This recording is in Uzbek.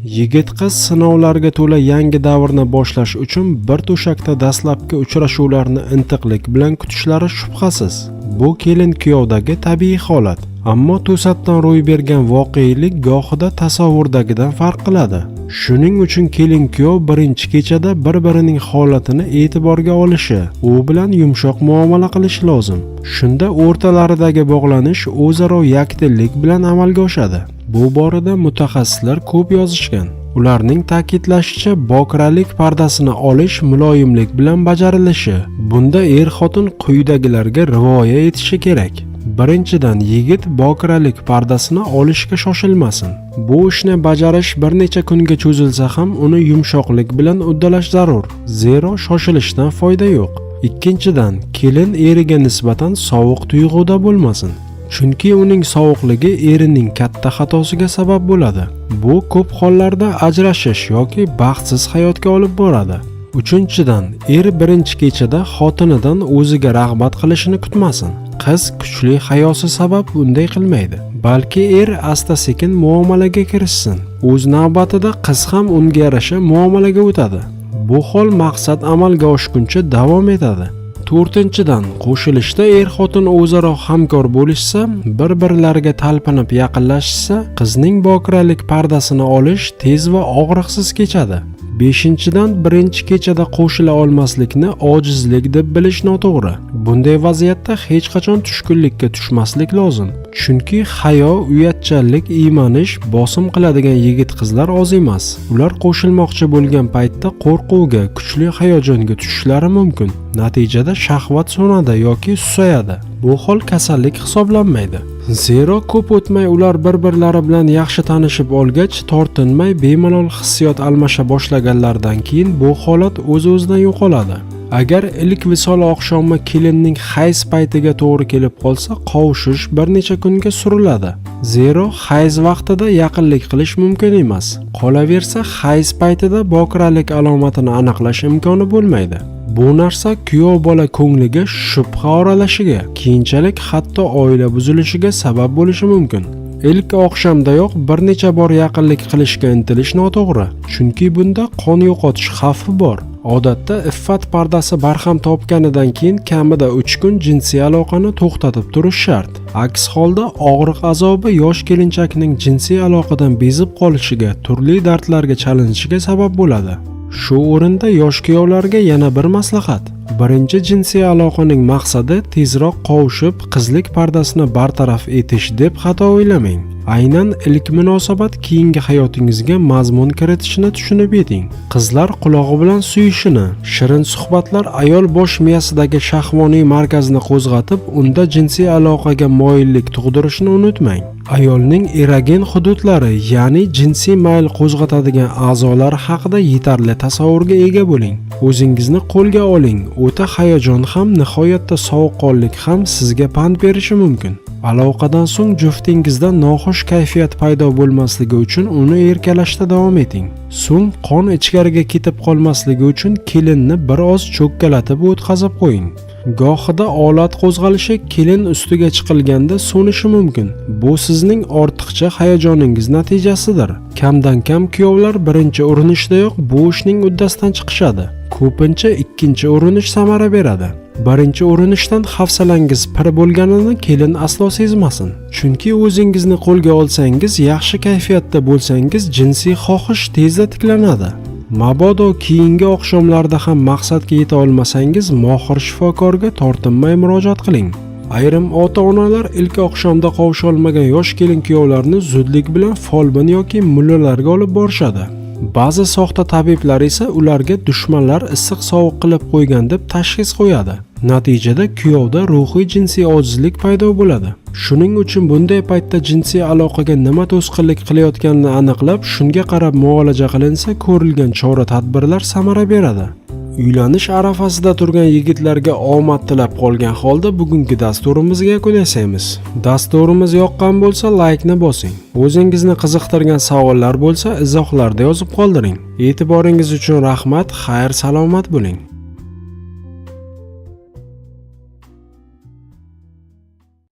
Yigit qiz sinovlarga to'la yangi davrni boshlash uchun bir to'shakda dastlabki uchrashuvlarni intiqlik bilan kutishlari shubhasiz. Bu kelin-kuyovdagi tabiiy holat. Ammo to'satdan ro'y bergan voqelik gohida tasavvurdagidan farq qiladi. Shuning uchun kelin-kuyov birinchi kechada bir-birining holatini e'tiborga olishi, u bilan yumshoq muomala qilish lozim. Shunda o'rtalaridagi bog'lanish o'zaro yakdillik bilan amalga oshadi. Bu borada mutaxassislar ko'p yozishgan. Ularning ta'kidlashicha, bokiralik pardasini olish muloyimlik bilan bajarilishi. Bunda er-xotin quyidagilarga rioya etishi kerak. Birinchidan, yigit bokiralik pardasini olishga shoshilmasin. Bu ishni bajarish bir necha kunga cho'zilsa ham uni yumshoqlik bilan uddalash zarur. Zero shoshilishdan foyda yo'q. Ikkinchidan, kelin eriga nisbatan sovuq tuyg'uda bo'lmasin. Chunki uning sovuqligi erining katta xatosiga sabab bo'ladi. Bu ko'p hollarda ajrashish yoki baxtsiz hayotga olib boradi. Uchinchidan, er birinchi kechada xotinidan o'ziga rag'bat qilishini kutmasin. Qiz kuchli hayosi sabab bunday qilmaydi. Balki er asta-sekin muomalaga kirishsin. O'z navbatida qiz ham unga yarasha muomalaga o'tadi. Bu hol maqsad amalga oshguncha davom etadi. To'rtinchidan, qo'shilishda er-xotin o'zaro hamkor bo'lishsa, bir-birlariga talpinib yaqinlashsa, qizning bokiralik pardasini olish tez va og'riqsiz kechadi. Beshinchidan, birinchi kechada qo'shila olmaslikni ojizlik deb bilish noto'g'ri. Bunday vaziyatda hech qachon tushkunlikka tushmaslik lozim. Chunki hayo, uyatchanlik, iymanish, bosim qiladigan yigit-qizlar oz emas. Ular qo'shilmoqchi bo'lgan paytda qo'rquvga, kuchli hayajonga tushishlari mumkin. Natijada shahvat so'nadi yoki susayadi. Bu hol kasallik hisoblanmaydi. Zero ko'p o'tmay ular bir-birlari bilan yaxshi tanishib olgach, tortinmay bemalol hissiyot almasha boshlaganlaridan keyin bu holat o'z-o'zidan yo'qoladi. Agar ilk visol oqshomi kelinning hayz paytiga to'g'ri kelib qolsa, qovushish bir necha kunga suriladi. Zero hayz vaqtida yaqinlik qilish mumkin emas. Qolaversa, hayz paytida bokiralik alomatini aniqlash imkoni bo'lmaydi. Bu narsa kuyov bola ko'ngliga shubha oralashiga, keyinchalik hatto oila buzilishiga sabab bo'lishi mumkin. Ilk oqshamdayoq bir necha bor yaqinlik qilishga intilish noto'g'ri, chunki bunda qon yo'qotish xavfi bor. Odatda iffat pardasi barham topganidan keyin kamida 3 kun jinsiy aloqani to'xtatib turish shart. Aks holda og'riq azobi yosh kelinchakning jinsiy aloqadan bezib qolishiga, turli dardlarga chalinishiga sabab bo'ladi. Shu o'rinda yosh kuyovlarga yana bir maslahat. Birinchi jinsiy aloqaning maqsadi tezroq qovushib, qizlik pardasini bartaraf etish deb xato o'ylamang. Aynan ilk munosabat keyingi hayotingizga mazmun kiritishini tushunib yeting. Qizlar qulog'i bilan suyishini, shirin suhbatlar ayol bosh miyasidagi shahvoniy markazni qo'zg'atib, unda jinsiy aloqaga moyillik tug'dirishini unutmang. Ayolning erogen hududlari, ya'ni jinsiy mayl qo'zg'atadigan a'zolar haqida yetarli tasavvurga ega bo'ling. O'zingizni qo'lga oling. O'ta hayajon ham, nihoyatda sovuqqonlik ham sizga pand berishi mumkin. Aloqadan so'ng juftingizda noxush kayfiyat paydo bo'lmasligi uchun uni erkalashda davom eting. So'ng qon ichkariga ketib qolmasligi uchun kelinni biroz cho'kkalatib o'tkazib qo'ying. Gohida olat qo'zg'alishi kelin ustiga chiqilganda so'nishi mumkin. Bu sizning ortiqcha hayajoningiz natijasidir. Kamdan kam kuyovlar birinchi urinishdayoq bu ishning uddasidan chiqishadi. Ko'pincha ikkinchi urinish samara beradi. Birinchi urinishdan hafsalangiz pir bo'lganini kelin aslo sezmasin. Chunki o'zingizni qo'lga olsangiz, yaxshi kayfiyatda bo'lsangiz, jinsiy xohish tezda tiklanadi. Mabodo keyingi oqshomlarda ham maqsadga yeta olmasangiz, mohir shifokorga tortinmay murojaat qiling. Ayrim ota-onalar ilk oqshomda qovusha olmagan yosh kelin-kuyovlarni zudlik bilan folbin yoki mullalarga olib borishadi. Ba'zi soxta tabiblar esa ularga dushmanlar issiq-sovuq qilib qo'ygan deb tashxis qo'yadi. Natijada kuyovda ruhiy jinsiy ojizlik paydo bo'ladi. Shuning uchun bunday paytda jinsiy aloqaga nima to'sqinlik qilayotganini aniqlab, shunga qarab muolaja qilinsa, ko'rilgan chora-tadbirlar samara beradi. Uylanish arafasida turgan yigitlarga omad tilab qolgan holda bugungi dasturimizga yakun yasaymiz. Dasturimiz yoqqan bo'lsa, like-ni bosing. O'zingizni qiziqtirgan savollar bo'lsa, izohlarda yozib qoldiring. E'tiboringiz uchun rahmat, xayr, salomat bo'ling.